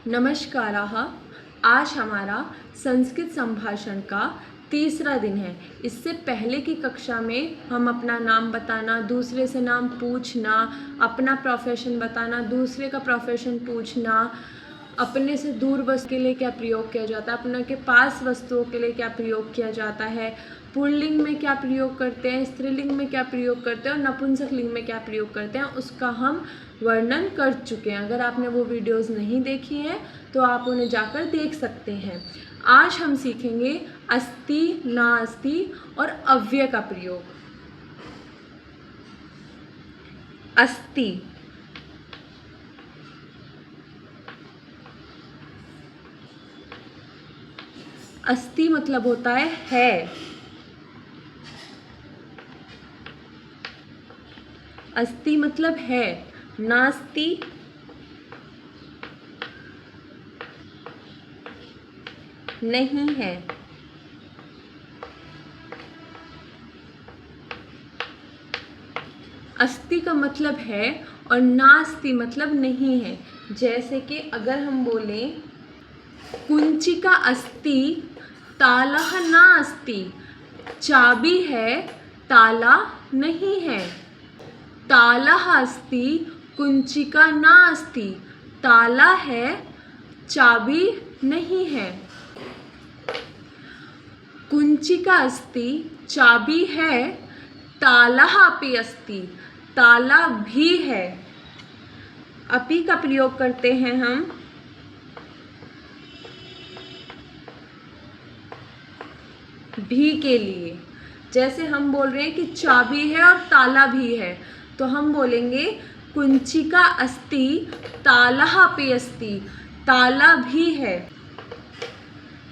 नमस्काराः। आज हमारा संस्कृत संभाषण का तीसरा दिन है। इससे पहले की कक्षा में हम अपना नाम बताना, दूसरे से नाम पूछना, अपना प्रोफेशन बताना, दूसरे का प्रोफेशन पूछना, अपने से दूर वस्तु के लिए क्या प्रयोग किया जाता है, अपने के पास वस्तुओं के लिए क्या प्रयोग किया जाता है, पुल्लिंग में क्या प्रयोग करते हैं, स्त्रीलिंग में क्या प्रयोग करते हैं और नपुंसक लिंग में क्या प्रयोग करते हैं, उसका हम वर्णन कर चुके हैं। अगर आपने वो वीडियोस नहीं देखी हैं तो आप उन्हें जाकर देख सकते हैं। आज हम सीखेंगे अस्ति, नास्ति और अव्यय का प्रयोग। अस्ति, अस्ति मतलब होता है। अस्ति मतलब है। नास्ति नहीं है। अस्ति का मतलब है और नास्ति मतलब नहीं है। जैसे कि अगर हम बोलें कुंचिका अस्ति तालः नास्ति, चाबी है ताला नहीं है। तालः अस्ति कुंचिका नास्ति, ताला है चाबी नहीं है। कुंचिका अस्ति चाबी है, तालः अपि अस्ति ताला भी है। अपि का प्रयोग करते हैं हम भी के लिए। जैसे हम बोल रहे हैं कि चाबी है और ताला भी है, तो हम बोलेंगे कुंचिका अस्ति तालः अपि अस्ति ताला भी है।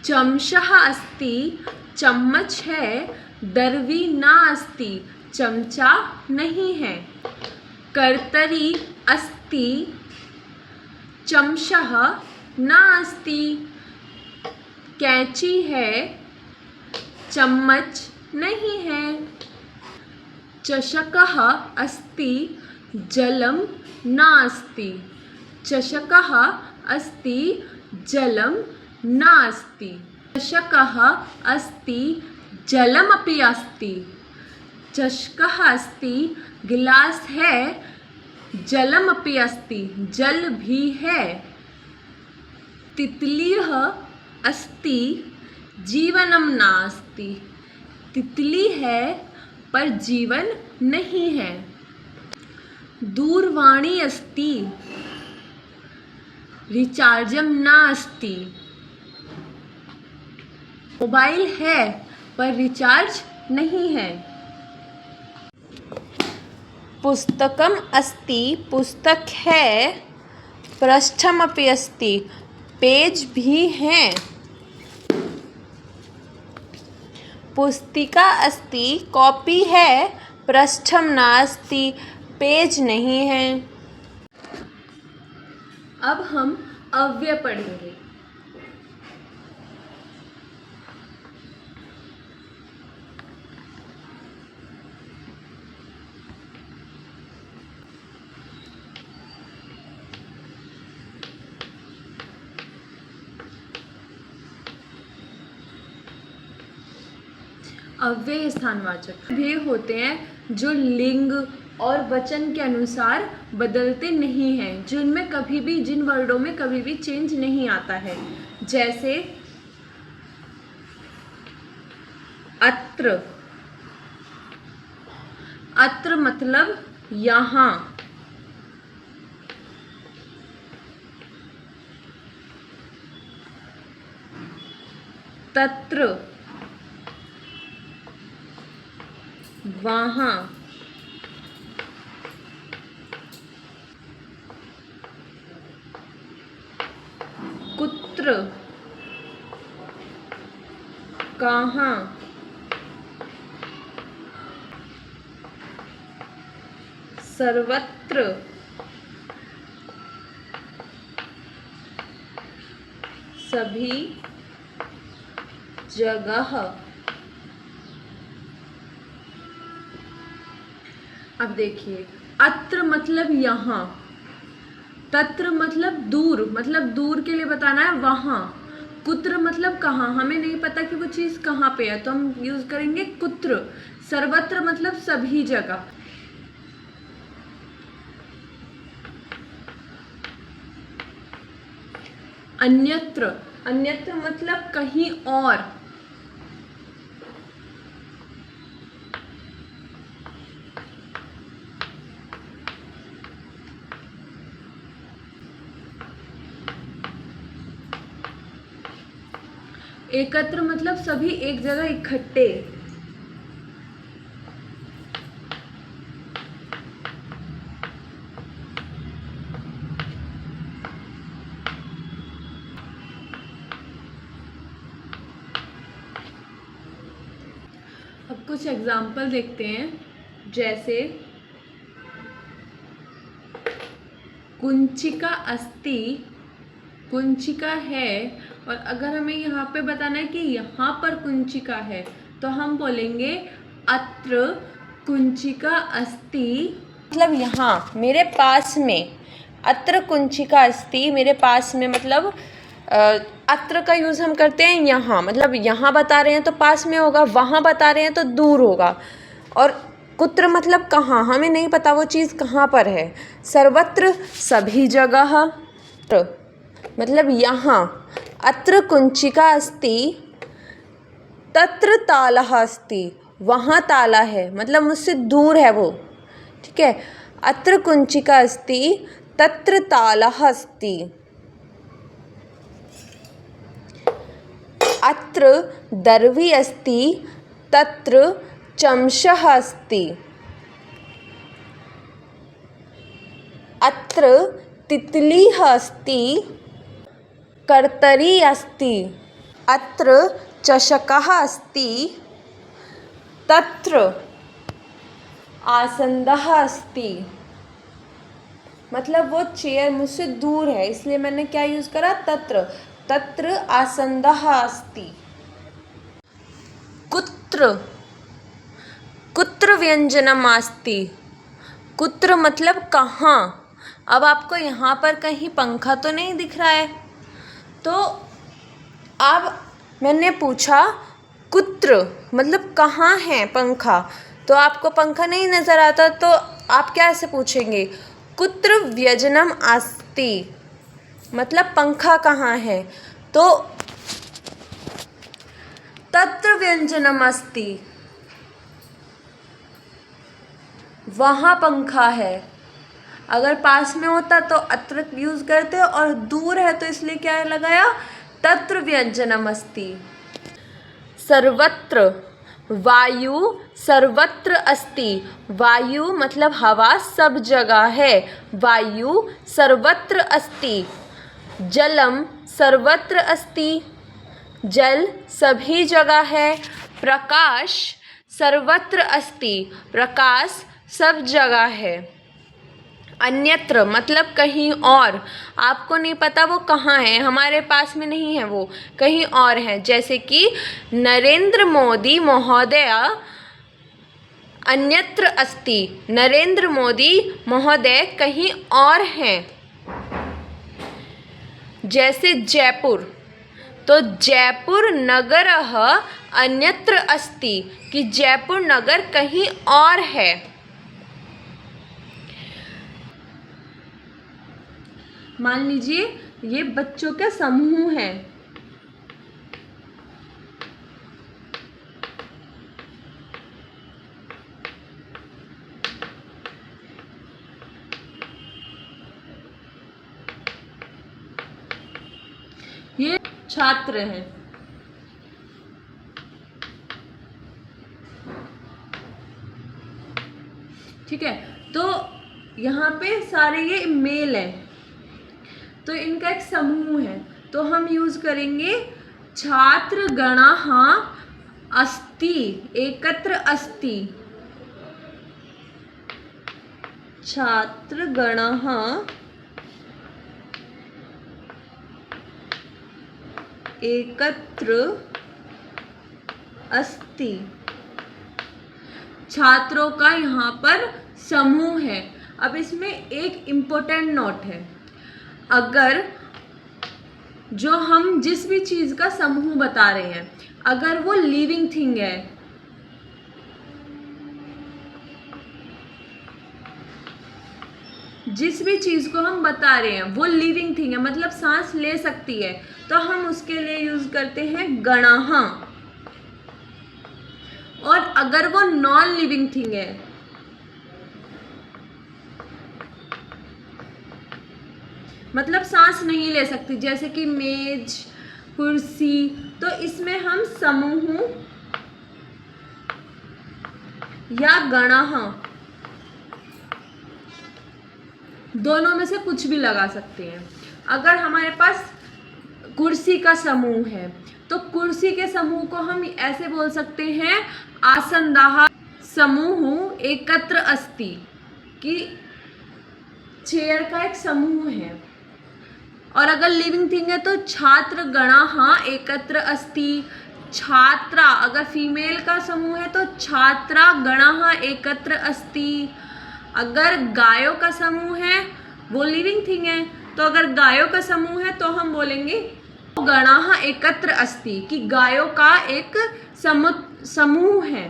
चमशः अस्ति चम्मच है, दर्वी नास्ति चमचा नहीं है। कर्तरी अस्ति चमशः नास्ति, कैंची है चम्मच नहीं है। चषकः अस्ति जलं नास्ति, चषकः अस्ति जलं नास्ति। चषकः अस्ति जलमपि अस्ति, चषकः अस्ति गिलास है, जलमपि अस्ति जल भी है। तितलिः अस्ति जीवनं नास्ति, तितली है पर जीवन नहीं है। दूरवाणी अस्ति रिचार्जं नास्ति, मोबाइल है पर रिचार्ज नहीं है। पुस्तकम अस्ति पुस्तक है, पृष्ठमपि अस्ति पेज भी हैं। पुस्तिका अस्ति कॉपी है, पृष्ठम नास्ति पेज नहीं है। अब हम अव्यय पढ़ेंगे। अव्यय स्थानवाचक वे होते हैं जो लिंग और वचन के अनुसार बदलते नहीं हैं, जिनमें कभी भी, जिन वर्डों में कभी भी चेंज नहीं आता है। जैसे अत्र, अत्र मतलब यहाँ। तत्र वहाँ। कुत्र कहाँ। सर्वत्र सभी जगह। अब देखिए, अत्र मतलब यहाँ, तत्र मतलब दूर के लिए बताना है वहाँ। कुत्र मतलब कहाँ, हमें नहीं पता कि वो चीज़ कहाँ पे है तो हम यूज़ करेंगे कुत्र। सर्वत्र मतलब सभी जगह। अन्यत्र, अन्यत्र मतलब कहीं और। एकत्र मतलब सभी एक जगह इकट्ठे। अब कुछ एग्जाम्पल देखते हैं, जैसे कुंचिका अस्ति, कुंचिका है, और अगर हमें यहाँ पे बताना है कि यहाँ पर कुंचिका है तो हम बोलेंगे अत्र कुंचिका अस्ति, मतलब यहाँ मेरे पास में। अत्र कुंचिका अस्ति मेरे पास में, मतलब अत्र का यूज़ हम करते हैं यहाँ, मतलब यहाँ बता रहे हैं तो पास में होगा, वहाँ बता रहे हैं तो दूर होगा। और कुत्र मतलब कहाँ, हमें नहीं पता वो चीज़ कहाँ पर है। सर्वत्र सभी जगह, मतलब यहाँ। अत्र कुंचिका अस्ति तत्र तालः अस्ति, वहाँ ताला है, मतलब मुझसे दूर है वो, ठीक है। अत्र कुंचिका अस्ति तत्र तालः अस्ति। अत्र दर्वी अस्ति तत्र चमशः अस्ति। अत्र तितली अस्ति कर्तरी अस्ति। अत्र चषकः अस्ति तत्र आसन्दः अस्ति। मतलब वो चेयर मुझसे दूर है इसलिए मैंने क्या यूज़ करा, तत्र। तत्र आसन्दः अस्ति। कुत्र, कुत्र व्यंजनम् अस्ति। कुत्र मतलब कहाँ। अब आपको यहाँ पर कहीं पंखा तो नहीं दिख रहा है, तो अब मैंने पूछा कुत्र मतलब कहाँ है पंखा, तो आपको पंखा नहीं नज़र आता, तो आप क्या ऐसे पूछेंगे, कुत्र व्यजनम अस्ति, मतलब पंखा कहाँ है। तो तत्र व्यंजनम अस्ति, वहाँ पंखा है। अगर पास में होता तो अत्र यूज़ करते, और दूर है तो इसलिए क्या लगाया, तत्र व्यंजनम अस्ति। सर्वत्र, वायु सर्वत्र अस्ति। वायु मतलब हवा सब जगह है, वायु सर्वत्र अस्ति। जलम सर्वत्र अस्ति, जल सभी जगह है। प्रकाश सर्वत्र अस्ति, प्रकाश सब जगह है। अन्यत्र मतलब कहीं और, आपको नहीं पता वो कहाँ है, हमारे पास में नहीं है, वो कहीं और है। जैसे कि नरेंद्र मोदी महोदय अन्यत्र अस्ति, नरेंद्र मोदी महोदय कहीं और हैं। जैसे जयपुर, तो जयपुर नगरः अन्यत्र अस्ति, कि जयपुर नगर कहीं और है। मान लीजिए ये बच्चों का समूह है, ये छात्र हैं, ठीक है। तो यहाँ पे सारे ये मेल हैं, तो इनका एक समूह है, तो हम यूज़ करेंगे छात्र गणः अस्ति, एकत्र अस्ति। छात्र गणः एकत्र अस्ति, छात्रों का यहाँ पर समूह है। अब इसमें एक इम्पोर्टेंट नोट है, अगर जो हम जिस भी चीज़ का समूह बता रहे हैं, अगर वो लिविंग थिंग है, जिस भी चीज़ को हम बता रहे हैं वो लिविंग थिंग है, मतलब सांस ले सकती है, तो हम उसके लिए यूज करते हैं गणः। और अगर वो नॉन लिविंग थिंग है, मतलब सांस नहीं ले सकती, जैसे कि मेज, कुर्सी, तो इसमें हम समूह या गणः दोनों में से कुछ भी लगा सकते हैं। अगर हमारे पास कुर्सी का समूह है तो कुर्सी के समूह को हम ऐसे बोल सकते हैं आसन्दाः समूह एकत्र अस्ति, कि चेयर का एक समूह है। और अगर लिविंग थिंग है तो छात्र गणः एकत्र अस्ति, छात्रा अगर फीमेल का समूह है तो छात्रा गणः एकत्र अस्ति। अगर गायों का समूह है, वो लिविंग थिंग है, तो अगर गायों का समूह है तो हम बोलेंगे गणः एकत्र अस्ति, कि गायों का एक समूह है।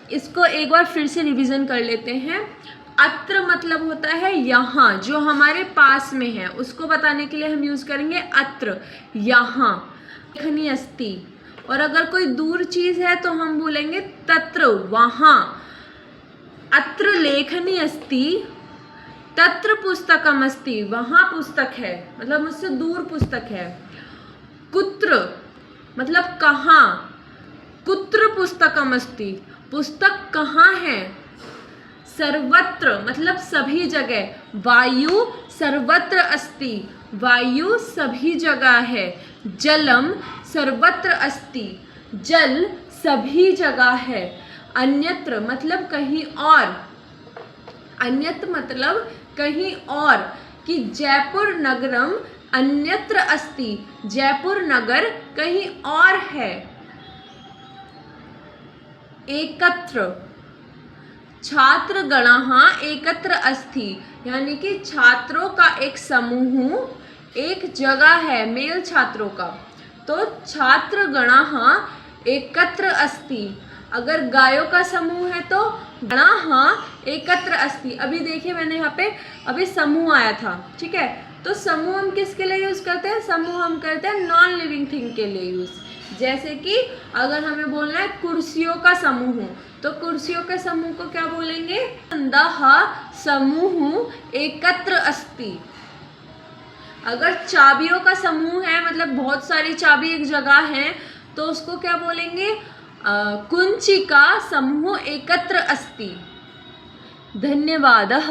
इसको एक बार फिर से रिवीजन कर लेते हैं। अत्र मतलब होता है यहाँ, जो हमारे पास में है उसको बताने के लिए हम यूज करेंगे अत्र, यहाँ। लेखनी अस्ति, और अगर कोई दूर चीज है तो हम बोलेंगे तत्र, वहाँ। अत्र लेखनी अस्ति, तत्र पुस्तकम अस्ति, वहाँ पुस्तक है, मतलब मुझसे दूर पुस्तक है। कुत्र मतलब कहाँ, कुत्र पुस्तकम अस्ति, पुस्तक कहाँ है। सर्वत्र मतलब सभी जगह, वायु सर्वत्र अस्ति, वायु सभी जगह है। जलम सर्वत्र अस्ति, जल सभी जगह है। अन्यत्र मतलब कहीं और, अन्यत्र मतलब कहीं और, कि जयपुर नगरम अन्यत्र अस्ति, जयपुर नगर कहीं और है। एकत्र छात्र गणः एकत्र अस्ति, यानी कि छात्रों का एक समूह एक जगह है, मेल छात्रों का, तो छात्र गणः एकत्र अस्ति। अगर गायों का समूह है तो गणः एकत्र अस्ति। अभी देखिए मैंने यहाँ पे अभी समूह आया था, ठीक है, तो समूह हम किसके लिए यूज करते हैं, समूह हम करते हैं नॉन लिविंग थिंग के लिए यूज। जैसे कि अगर हमें बोलना है कुर्सियों का समूह, तो कुर्सियों के समूह को क्या बोलेंगे, आसन्दाः समूह एकत्र अस्ति। अगर चाबियों का समूह है, मतलब बहुत सारी चाबी एक जगह है, तो उसको क्या बोलेंगे, कुंचिका समूह एकत्र अस्ति। धन्यवादः।